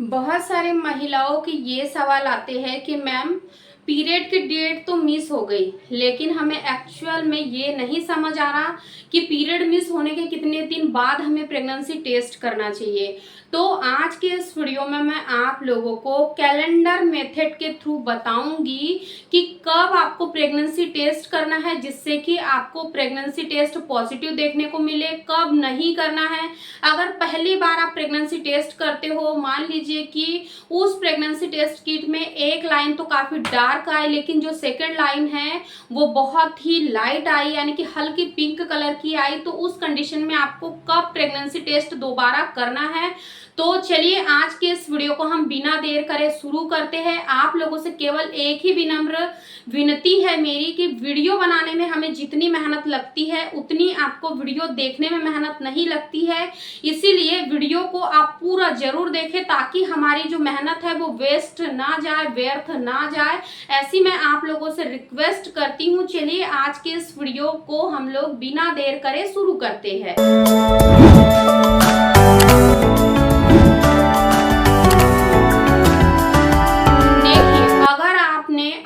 बहुत सारे महिलाओं के ये सवाल आते हैं कि मैम पीरियड की डेट तो मिस हो गई, लेकिन हमें एक्चुअल में ये नहीं समझ आ रहा कि पीरियड मिस होने के कितने दिन बाद हमें प्रेगनेंसी टेस्ट करना चाहिए। तो आज के इस वीडियो में मैं आप लोगों को कैलेंडर मेथड के थ्रू बताऊंगी कि कब आपको प्रेगनेंसी टेस्ट करना है जिससे कि आपको प्रेगनेंसी टेस्ट पॉजिटिव देखने को मिले, कब नहीं करना है। अगर पहली बार आप प्रेगनेंसी टेस्ट करते हो, मान लीजिए कि उस प्रेगनेंसी टेस्ट किट में एक लाइन तो काफी डार्क आई, लेकिन जो सेकंड लाइन है वो बहुत ही लाइट आई, यानी कि हल्की पिंक कलर की आई, तो उस कंडीशन में आपको कब प्रेगनेंसी टेस्ट दोबारा करना है। तो चलिए आज के इस वीडियो को हम बिना देर करे शुरू करते हैं। आप लोगों से केवल एक ही विनम्र विनती है मेरी कि वीडियो बनाने में हमें जितनी मेहनत लगती है उतनी आपको वीडियो देखने में मेहनत नहीं लगती है, इसीलिए वीडियो को आप पूरा जरूर देखें ताकि हमारी जो मेहनत है वो वेस्ट ना जाए, व्यर्थ ना जाए, ऐसी मैं आप लोगों से रिक्वेस्ट करती हूँ। चलिए आज के इस वीडियो को हम लोग बिना देर करे शुरू करते हैं।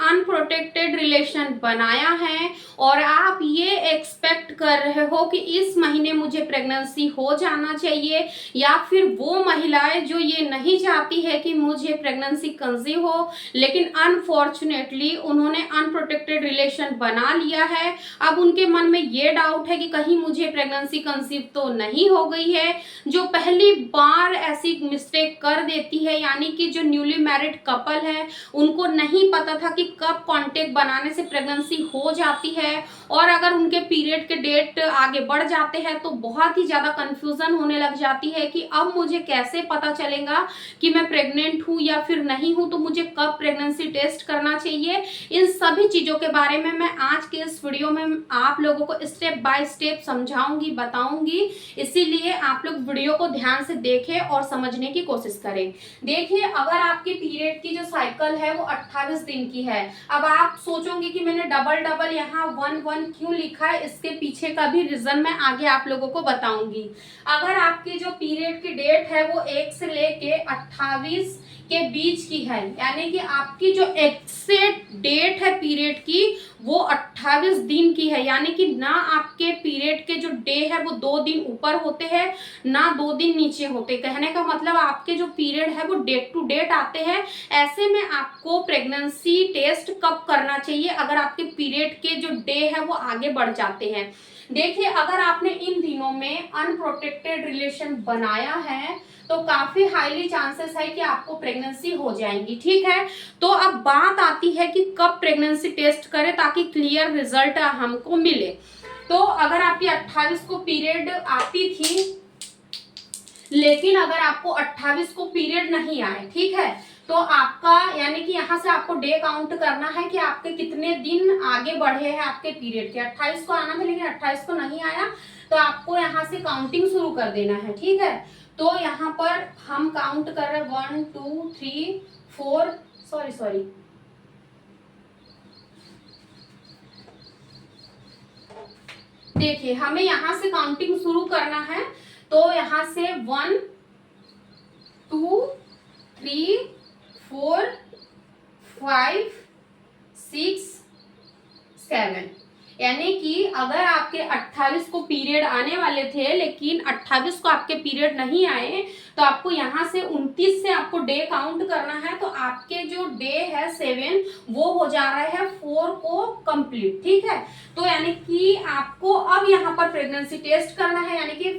अनप्रोटेक्टेड रिलेशन बनाया है और आप ये एक्सपेक्ट कर रहे हो कि इस महीने मुझे प्रेगनेंसी हो जाना चाहिए, या फिर वो महिलाएं जो ये नहीं चाहती है कि मुझे प्रेगनेंसी कंसीव हो, लेकिन अनफॉर्चुनेटली उन्होंने अनप्रोटेक्टेड रिलेशन बना लिया है। अब उनके मन में ये डाउट है कि कहीं मुझे प्रेगनेंसी कंसीव तो नहीं हो गई है। जो पहली बार ऐसी मिस्टेक कर देती है, यानी कि जो न्यूली मैरिड कपल है, उनको नहीं पता था कि कब कांटेक्ट बनाने से प्रेगनेंसी हो जाती है, और अगर उनके पीरियड के डेट आगे बढ़ जाते हैं तो बहुत ही ज्यादा कंफ्यूजन होने लग जाती है कि अब मुझे कैसे पता चलेगा कि मैं प्रेग्नेंट हूं या फिर नहीं हूं, तो मुझे कब प्रेगनेंसी टेस्ट करना चाहिए। इन सभी चीजों के बारे में मैं आज के इस वीडियो में आप लोगों को स्टेप बाय स्टेप समझाऊंगी, बताऊंगी, इसीलिए आप लोग वीडियो को ध्यान से देखें और समझने की कोशिश करें। देखिए, अगर आपके पीरियड की जो साइकिल है वो 28 दिन की है, अब आप सोचोगे कि मैंने डबल डबल यहाँ 1 1 क्यों लिखा है, इसके पीछे का भी रीजन मैं आगे आप लोगों को बताऊंगी। अगर आपकी जो पीरियड की डेट है वो 1 से लेके 28 के बीच की है, यानी कि आपकी जो एक्सेक्ट डेट है पीरियड की वो 28 दिन की है, यानी कि ना आपके पीरियड के जो डे है वो 2 दिन ऊपर होते हैं ना 2 दिन नीचे होते। कहने का मतलब आपके जो पीरियड है वो डेट टू डेट आते हैं। ऐसे में आपको प्रेगनेंसी टेस्ट कब करना चाहिए अगर आपके पीरियड के जो डे है वो आगे बढ़ जाते हैं। देखिए, अगर आपने इन दिनों में अनप्रोटेक्टेड रिलेशन बनाया है तो काफी हाईली चांसेस है कि आपको प्रेगनेंसी हो जाएंगी, ठीक है। तो अब बात आती है कि कब प्रेगनेंसी टेस्ट करें ताकि क्लियर रिजल्ट हमको मिले। तो अगर आपकी 28 को पीरियड आती थी, लेकिन अगर आपको 28 को पीरियड नहीं आए, ठीक है, तो आपका यानी कि यहाँ से आपको डे काउंट करना है कि आपके कितने दिन आगे बढ़े हैं आपके पीरियड के। 28 को आना था लेकिन 28 को नहीं आया, तो आपको यहाँ से काउंटिंग शुरू कर देना है, ठीक है। तो यहाँ पर हम काउंट कर रहे हैं 1 2 3 4, सॉरी देखिए, हमें यहाँ से काउंटिंग शुरू करना है। तो यहाँ से 1 2 3 4 5 6 7, यानी कि अगर आपके 28 को पीरियड आने वाले थे लेकिन 28 को आपके पीरियड नहीं आए, तो आपको यहाँ से 29 से आपको डे काउंट करना है। तो आपके जो डे है 7 वो हो जा रहा है 4 को कंप्लीट, ठीक है। तो यानी कि आपको अब यहाँ पर प्रेगनेंसी टेस्ट करना है, यानी कि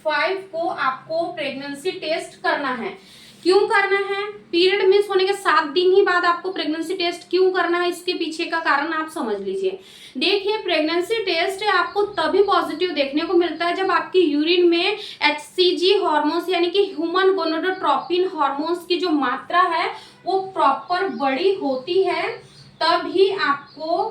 5 को आपको प्रेगनेंसी टेस्ट करना है। क्यों करना है? पीरियड मिस होने के 7 दिन ही बाद आपको प्रेगनेंसी टेस्ट क्यों करना है, इसके पीछे का कारण आप समझ लीजिए। देखिए, प्रेगनेंसी टेस्ट आपको तभी पॉजिटिव देखने को मिलता है जब आपकी यूरिन में HCG हार्मोन्स यानी कि ह्यूमन गोनाडोट्रोपिन हार्मोन्स की जो मात्रा है वो प्रॉपर बड़ी होती है, तभी आपको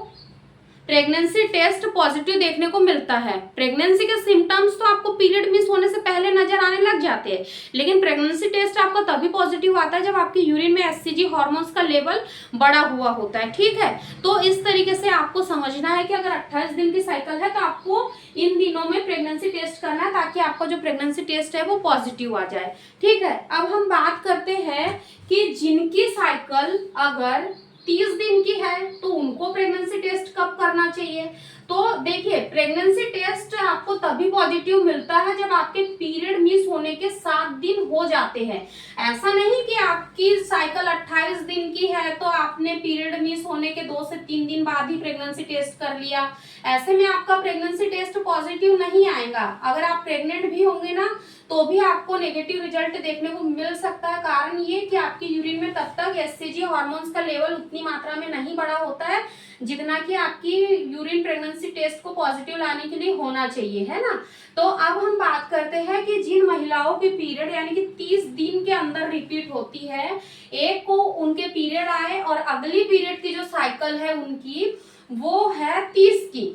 प्रेगनेंसी टेस्ट पॉजिटिव देखने को मिलता है। प्रेगनेंसी के सिम्टम्स तो आपको पीरियड मिस होने से पहले नजर आने लग जाते हैं, लेकिन प्रेगनेंसी टेस्ट आपका तभी पॉजिटिव आता है जब आपकी यूरिन में HCG हार्मोन्स का लेवल बढ़ा हुआ होता है, ठीक है। तो इस तरीके से आपको समझना है कि अगर 28 दिन की साइकिल है तो आपको इन दिनों में प्रेगनेंसी टेस्ट करना है ताकि आपका जो प्रेगनेंसी टेस्ट है वो पॉजिटिव आ जाए, ठीक है। अब हम बात करते हैं कि जिनकी साइकिल अगर 30 दिन की है तो उनको प्रेगनेंसी टेस्ट कब करना चाहिए। तो देखिए, प्रेगनेंसी टेस्ट आपको तभी पॉजिटिव मिलता है जब आपके पीरियड मिस होने के 7 दिन हो जाते हैं। ऐसा नहीं कि आपकी साइकिल 28 दिन की है तो आपने पीरियड मिस होने के 2 से 3 दिन बाद ही प्रेगनेंसी टेस्ट कर लिया, ऐसे में आपका प्रेगनेंसी टेस्ट पॉजिटिव नहीं आएगा। अगर आप प्रेग्नेंट भी होंगे ना तो भी आपको नेगेटिव रिजल्ट देखने को मिल सकता है। कारण ये कि आपकी यूरिन में तब तक एचसीजी हार्मोन्स का लेवल उतनी मात्रा में नहीं बढ़ा होता है जितना कि आपकी यूरिन प्रेगनेंसी टेस्ट को पॉजिटिव लाने के लिए होना चाहिए, है ना। तो अब हम बात करते हैं कि जिन महिलाओं की पीरियड यानी कि 30 दिन के अंदर रिपीट होती है, एक को उनके पीरियड आए और अगली पीरियड की जो साइकिल है उनकी वो है 30 की,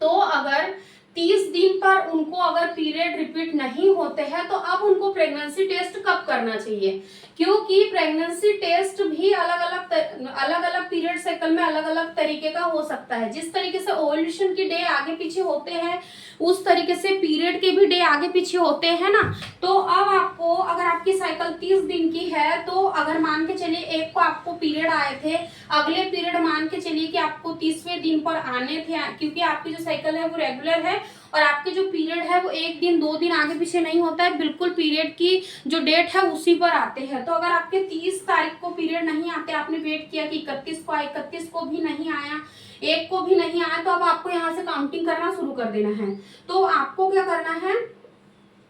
तो अगर 30 दिन पर उनको अगर पीरियड रिपीट नहीं होते हैं तो अब उनको प्रेगनेंसी टेस्ट कब करना चाहिए, क्योंकि प्रेगनेंसी टेस्ट भी अलग अलग पीरियड साइकिल में अलग अलग तरीके का हो सकता है। जिस तरीके से ओव्यूलेशन के डे आगे पीछे होते हैं उस तरीके से पीरियड के भी डे आगे पीछे होते हैं ना। तो अब आपको अगर आपकी साइकिल 30 दिन की है तो अगर मान के चलिए एक को आपको पीरियड आए थे, अगले पीरियड मान के चलिए कि आपको 30वें दिन पर आने थे, क्योंकि आपकी जो साइकिल है वो रेगुलर है और आपके जो पीरियड है वो 1 दिन 2 दिन आगे पीछे नहीं होता है, बिल्कुल पीरियड की जो डेट है उसी पर आते हैं। तो अगर आपके 30 तारीख को पीरियड नहीं आते, आपने वेट किया कि 31 को आए, 31 को भी नहीं आया, 1 को भी नहीं आया, तो अब आपको यहाँ से काउंटिंग करना शुरू कर देना है। तो आपको क्या करना है,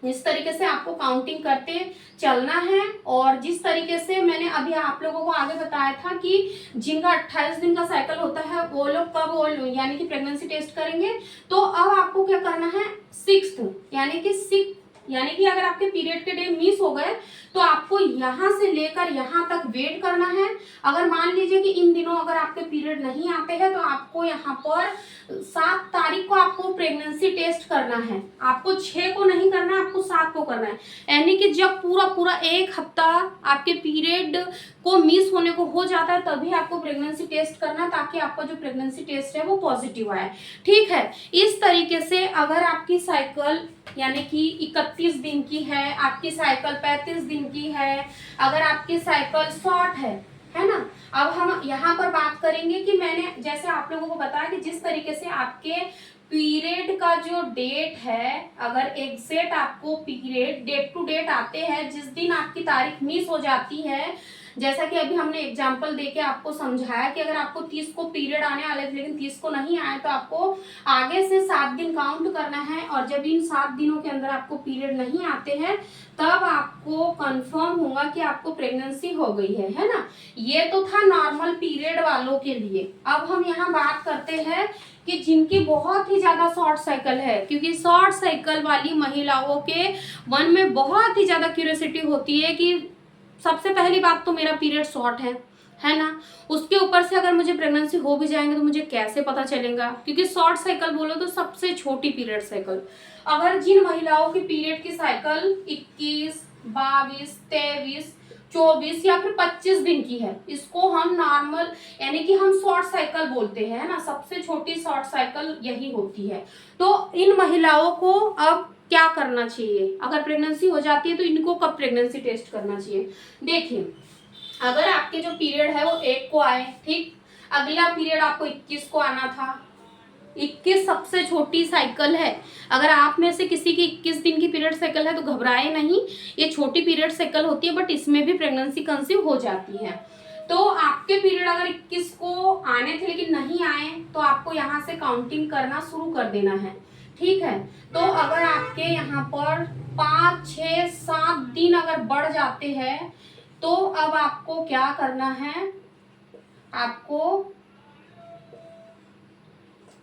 इस तरीके से आपको काउंटिंग करते चलना है। और जिस तरीके से मैंने अभी आप लोगों को आगे बताया था कि जिनका 28 दिन का साइकिल होता है वो लोग कब यानी कि प्रेगनेंसी टेस्ट करेंगे, तो अब आपको क्या करना है, 6th यानी कि अगर आपके पीरियड के डे मिस हो गए तो आपको यहाँ से लेकर यहाँ तक वेट करना है। अगर मान लीजिए कि इन दिनों अगर आपके पीरियड नहीं आते हैं तो आपको यहाँ पर 7 तारीख को आपको प्रेगनेंसी टेस्ट करना है। आपको 6 को नहीं करना है, आपको 7 को करना है। यानी कि जब पूरा 1 हफ्ता आपके पीरियड को मिस होने को हो जाता है तभी आपको प्रेगनेंसी टेस्ट करना है, ताकि आपका जो प्रेगनेंसी टेस्ट है वो पॉजिटिव आए। ठीक है, इस तरीके से अगर आपकी साइकिल यानी कि 31 दिन की है, आपकी साइकिल 35 दिन की है, अगर आपकी साइकिल शॉर्ट है ना। अब हम यहाँ पर बात करेंगे कि मैंने जैसे आप लोगों को बताया कि जिस तरीके से आपके पीरियड का जो डेट है, अगर एग्जैक्ट आपको पीरियड डेट टू डेट आते हैं, जिस दिन आपकी तारीख मिस हो जाती है, जैसा कि अभी हमने एग्जांपल देके आपको समझाया कि अगर आपको 30 को पीरियड आने वाले थे लेकिन 30 को नहीं आए तो आपको आगे से 7 दिन काउंट करना है। और जब इन 7 दिनों के अंदर आपको पीरियड नहीं आते हैं तब आपको कंफर्म होगा कि आपको प्रेगनेंसी हो गई है ना। ये तो था नॉर्मल पीरियड वालों के लिए। अब हम यहाँ बात करते हैं कि जिनकी बहुत ही ज्यादा शॉर्ट साइकिल है, क्योंकि शॉर्ट साइकिल वाली महिलाओं के मन में बहुत ही ज्यादा क्यूरियोसिटी होती है कि सबसे पहली बात तो मेरा पीरियड शॉर्ट है ना, उसके ऊपर से अगर मुझे प्रेगनेंसी हो भी जाएंगे तो मुझे कैसे पता चलेगा, क्योंकि शॉर्ट साइकिल बोलो तो सबसे छोटी पीरियड साइकिल। अगर जिन महिलाओं की पीरियड की साइकिल 21, 22, 23, 24 या फिर 25 दिन की है, इसको हम नॉर्मल यानी कि हम शॉर्ट साइकिल बोलते हैं ना, सबसे छोटी शॉर्ट साइकिल यही होती है। तो इन महिलाओं को अब क्या करना चाहिए, अगर प्रेगनेंसी हो जाती है तो इनको कब प्रेगनेंसी टेस्ट करना चाहिए। देखिए, अगर आपके जो पीरियड है वो 1 को आए, ठीक, अगला पीरियड आपको 21 को आना था, 21 सबसे छोटी साइकिल है। अगर आप में से किसी की 21 दिन की पीरियड साइकिल है तो घबराए नहीं, ये छोटी पीरियड साइकिल होती है, बट इसमें भी प्रेगनेंसी कंसीव हो जाती है। तो आपके पीरियड अगर 21 को आने थे लेकिन नहीं आए तो आपको यहाँ से काउंटिंग करना शुरू कर देना है। ठीक है, तो अगर आपके यहाँ पर 5, 6, 7 दिन अगर बढ़ जाते हैं तो अब आपको क्या करना है, आपको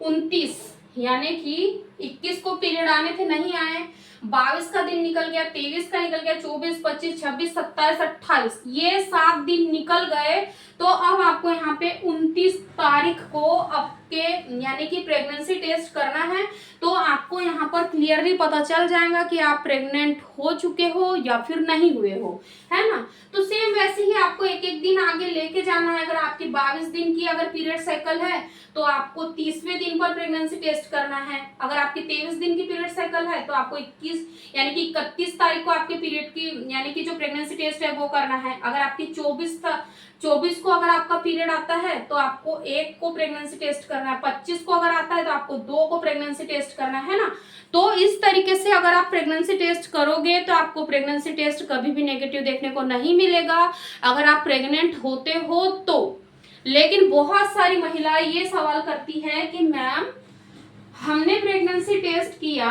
29 यानी कि 21 को पीरियड आने थे नहीं आए, 22 का दिन निकल गया, 23 का निकल गया, 24, 25, 26, 27, 28 ये 7 दिन निकल गए। तो अब आपको यहाँ पे 29 तारीख को आपके यानी कि प्रेगनेंसी टेस्ट करना है। तो आपको यहाँ पर क्लियरली पता चल जाएगा कि आप प्रेग्नेंट हो चुके हो या फिर नहीं हुए हो, है ना। तो सेम वैसे ही आपको एक एक दिन आगे लेके जाना है। अगर आपकी 22 दिन की अगर पीरियड साइकिल है तो आपको 30वें दिन पर प्रेगनेंसी टेस्ट करना है। अगर आपकी 23 दिन की पीरियड साइकिल है तो आपको 21 यानी कि 31 तारीख को आपके पीरियड की यानी कि जो प्रेगनेंसी टेस्ट है वो करना है। अगर आपकी 24 को अगर आपका पीरियड आता है तो आपको 1 को प्रेगनेंसी टेस्ट करना है। 25 को अगर आता है तो आपको 2 को प्रेगनेंसी टेस्ट करना है ना। तो इस तरीके से अगर आप प्रेगनेंसी टेस्ट करोगे तो आपको प्रेगनेंसी टेस्ट कभी भी नेगेटिव देखने को नहीं मिलेगा अगर आप प्रेग्नेंट होते हो तो। लेकिन बहुत सारी महिलाएं ये सवाल करती है कि मैम हमने प्रेगनेंसी टेस्ट किया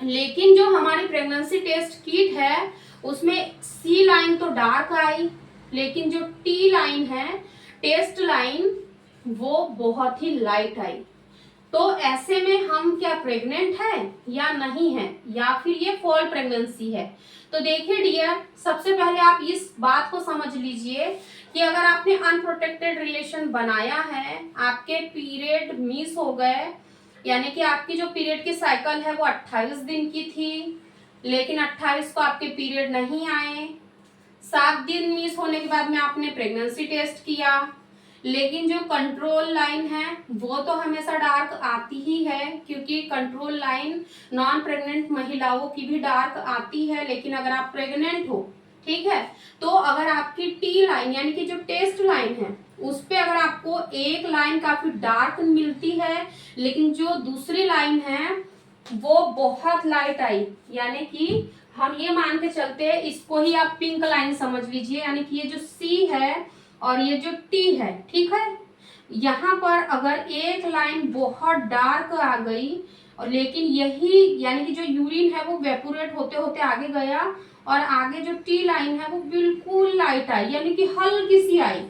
लेकिन जो हमारी प्रेगनेंसी टेस्ट किट है उसमें सी लाइन तो डार्क आई लेकिन जो टी लाइन है टेस्ट लाइन वो बहुत ही लाइट आई। तो ऐसे में हम क्या प्रेग्नेंट है या नहीं है या फिर ये फॉल्ट प्रेगनेंसी है। तो देखिए डियर, सबसे पहले आप इस बात को समझ लीजिए कि अगर आपने अनप्रोटेक्टेड रिलेशन बनाया है, आपके पीरियड मिस हो गए यानी कि आपकी जो पीरियड की साइकिल है वो 28 दिन की थी लेकिन 28 को आपके पीरियड नहीं आए, 7 दिन मिस होने के बाद में आपने प्रेगनेंसी टेस्ट किया लेकिन जो कंट्रोल लाइन है वो तो हमेशा डार्क आती ही है क्योंकि कंट्रोल लाइन नॉन प्रेग्नेंट महिलाओं की भी डार्क आती है। लेकिन अगर आप प्रेग्नेंट हो, ठीक है, तो अगर आपकी टी लाइन यानी कि जो टेस्ट लाइन है उस पे अगर आपको एक लाइन काफी डार्क मिलती है लेकिन जो दूसरी लाइन है वो बहुत लाइट आई यानी कि हम ये मान के चलते हैं, इसको ही आप पिंक लाइन समझ लीजिए यानी कि ये जो सी है और ये जो टी है, ठीक है, यहाँ पर अगर एक लाइन बहुत डार्क आ गई और लेकिन यही यानी कि जो यूरिन है वो वेपोरेट होते होते आगे गया और आगे जो टी लाइन है वो बिल्कुल लाइट आई यानी कि हल्की सी आई।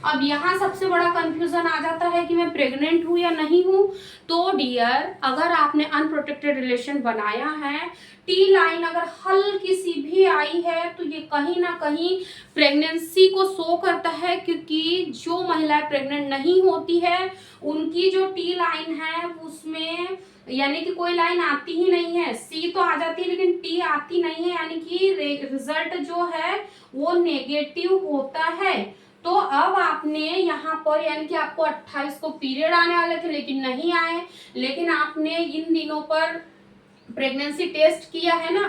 अब यहाँ सबसे बड़ा कंफ्यूजन आ जाता है कि मैं प्रेग्नेंट हूँ या नहीं हूँ। तो डियर, अगर आपने अनप्रोटेक्टेड रिलेशन बनाया है, टी लाइन अगर हल्की सी भी आई है तो ये कहीं ना कहीं प्रेगनेंसी को शो करता है क्योंकि जो महिलाएं प्रेग्नेंट नहीं होती है उनकी जो टी लाइन है उसमें यानी कि कोई लाइन आती ही नहीं है। सी तो आ जाती है लेकिन टी आती नहीं है यानी कि रिजल्ट जो है वो नेगेटिव होता है। तो अब आपने यहाँ पर यानी कि आपको 28 को पीरियड आने वाले थे लेकिन नहीं आए, लेकिन आपने इन दिनों पर प्रेगनेंसी टेस्ट किया है ना,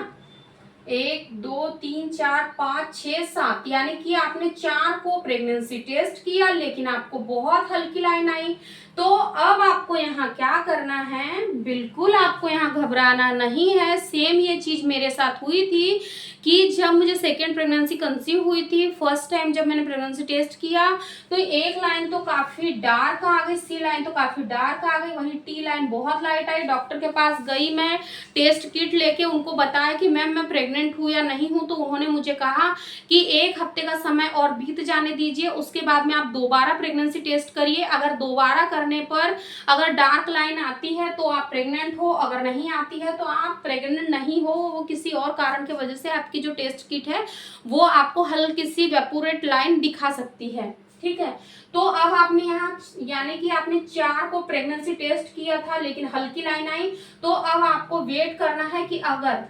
1 2 3 4 5 6 7 यानी कि आपने 4 को प्रेगनेंसी टेस्ट किया लेकिन आपको बहुत हल्की लाइन आई। तो अब आपको यहाँ क्या करना है, बिल्कुल आपको यहाँ घबराना नहीं है। सेम ये चीज मेरे साथ हुई थी कि जब मुझे सेकेंड प्रेगनेंसी कंसीव हुई थी, फर्स्ट टाइम जब मैंने प्रेगनेंसी टेस्ट किया तो एक लाइन तो काफी डार्क आ गई, सी लाइन तो काफी डार्क आ गई, वहीं टी लाइन बहुत लाइट आई। डॉक्टर के पास गई मैं टेस्ट किट लेके, उनको बताया कि मैम मैं प्रेग्नेंट हूँ या नहीं हूँ। तो उन्होंने मुझे कहा कि 1 हफ्ते का समय और बीत जाने दीजिए, उसके बाद में आप दोबारा प्रेगनेंसी टेस्ट करिए। अगर दोबारा करने पर अगर डार्क लाइन आती है तो आप प्रेग्नेंट हो, अगर नहीं आती है तो आप प्रेग्नेंट नहीं हो, वो किसी और कारण की वजह से आपकी जो टेस्ट किट है वो आपको हल्की सी वेपोरेट लाइन दिखा सकती है। ठीक है, तो अब आपने यहाँ यानी कि आपने 4 को प्रेगनेंसी टेस्ट किया था लेकिन हल्की लाइन आई, तो अब आपको वेट करना है कि अगर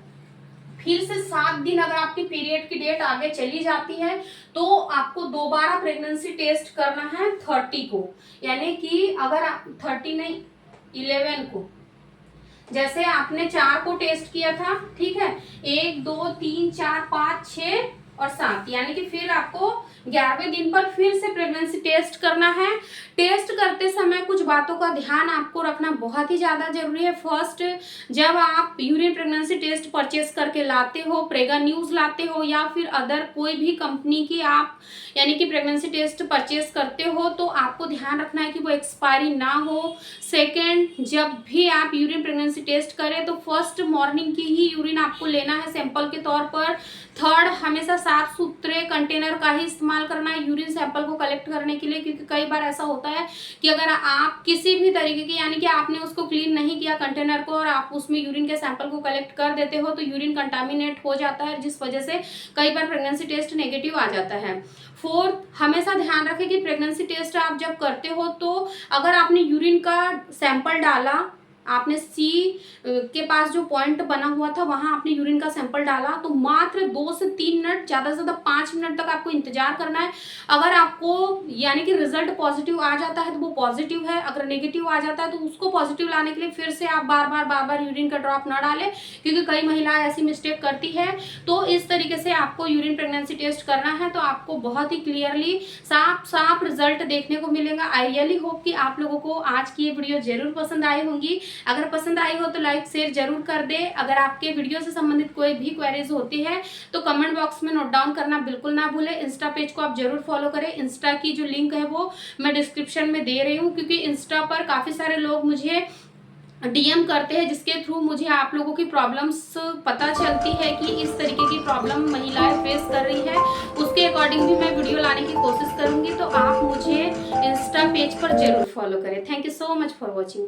फिर से 7 दिन अगर आपकी पीरियड की डेट आगे चली जाती है तो आपको दोबारा प्रेगनेंसी टेस्ट करना है 30 को, यानी कि अगर आप 30 नहीं 11 को, जैसे आपने 4 को टेस्ट किया था, ठीक है, 1 2 3 4 5 6 और 7 यानी कि फिर आपको 11वें दिन पर फिर से प्रेगनेंसी टेस्ट करना है। टेस्ट करते समय कुछ बातों का ध्यान आपको रखना बहुत ही ज़्यादा जरूरी है। फर्स्ट, जब आप यूरिन प्रेगनेंसी टेस्ट परचेस करके लाते हो, प्रेगा न्यूज़ लाते हो या फिर अदर कोई भी कंपनी की आप यानी कि प्रेगनेंसी टेस्ट परचेस करते हो तो आपको ध्यान रखना है कि वो एक्सपायरी ना हो। सेकेंड, जब भी आप यूरिन प्रेगनेंसी टेस्ट करें तो फर्स्ट मॉर्निंग की ही यूरिन आपको लेना है सैंपल के तौर पर। थर्ड, हमेशा साफ सुथरे कंटेनर का ही इस्तेमाल करना है यूरिन सैंपल को कलेक्ट करने के लिए, क्योंकि कई बार ऐसा होता है कि अगर आप किसी भी तरीके की यानी कि आपने उसको क्लीन नहीं किया कंटेनर को और आप उसमें यूरिन के सैंपल को कलेक्ट कर देते हो तो यूरिन कंटामिनेट हो जाता है, जिस वजह से कई बार प्रेगनेंसी टेस्ट नेगेटिव आ जाता है। फोर्थ, हमेशा ध्यान रखें कि प्रेगनेंसी टेस्ट आप जब करते हो तो अगर आपने यूरिन का सैंपल डाला, आपने सी के पास जो पॉइंट बना हुआ था वहां आपने यूरिन का सैंपल डाला, तो मात्र 2 से 3 मिनट, ज्यादा से ज्यादा 5 मिनट तक आपको इंतजार करना है। अगर आपको यानी कि रिजल्ट पॉजिटिव आ जाता है तो वो पॉजिटिव है, अगर नेगेटिव आ जाता है तो उसको पॉजिटिव लाने के लिए फिर से आप बार बार यूरिन का ड्रॉप ना डालें, क्योंकि कई महिलाएं ऐसी मिस्टेक करती है। तो इस तरीके से आपको यूरिन प्रेगनेंसी टेस्ट करना है, तो आपको बहुत ही क्लियरली साफ रिजल्ट देखने को मिलेगा। आई रियली होप कि आप लोगों को आज की ये वीडियो जरूर पसंद आई होंगी। अगर पसंद आई हो तो लाइक शेयर जरूर कर दे। अगर आपके वीडियो से संबंधित कोई भी क्वेरीज होती है तो कमेंट बॉक्स में नोट डाउन करना बिल्कुल ना भूले। इंस्टा पेज को आप जरूर फॉलो करें। इंस्टा की जो लिंक है वो मैं डिस्क्रिप्शन में दे रही हूँ, क्योंकि इंस्टा पर काफी सारे लोग मुझे डीएम करते हैं, जिसके थ्रू मुझे आप लोगों की प्रॉब्लम्स पता चलती है कि इस तरीके की प्रॉब्लम महिलाएं फेस कर रही है। उसके अकॉर्डिंग भी मैं वीडियो लाने की कोशिश करूंगी, तो आप मुझे इंस्टा पेज पर जरूर फॉलो करें। Thank you so much for watching.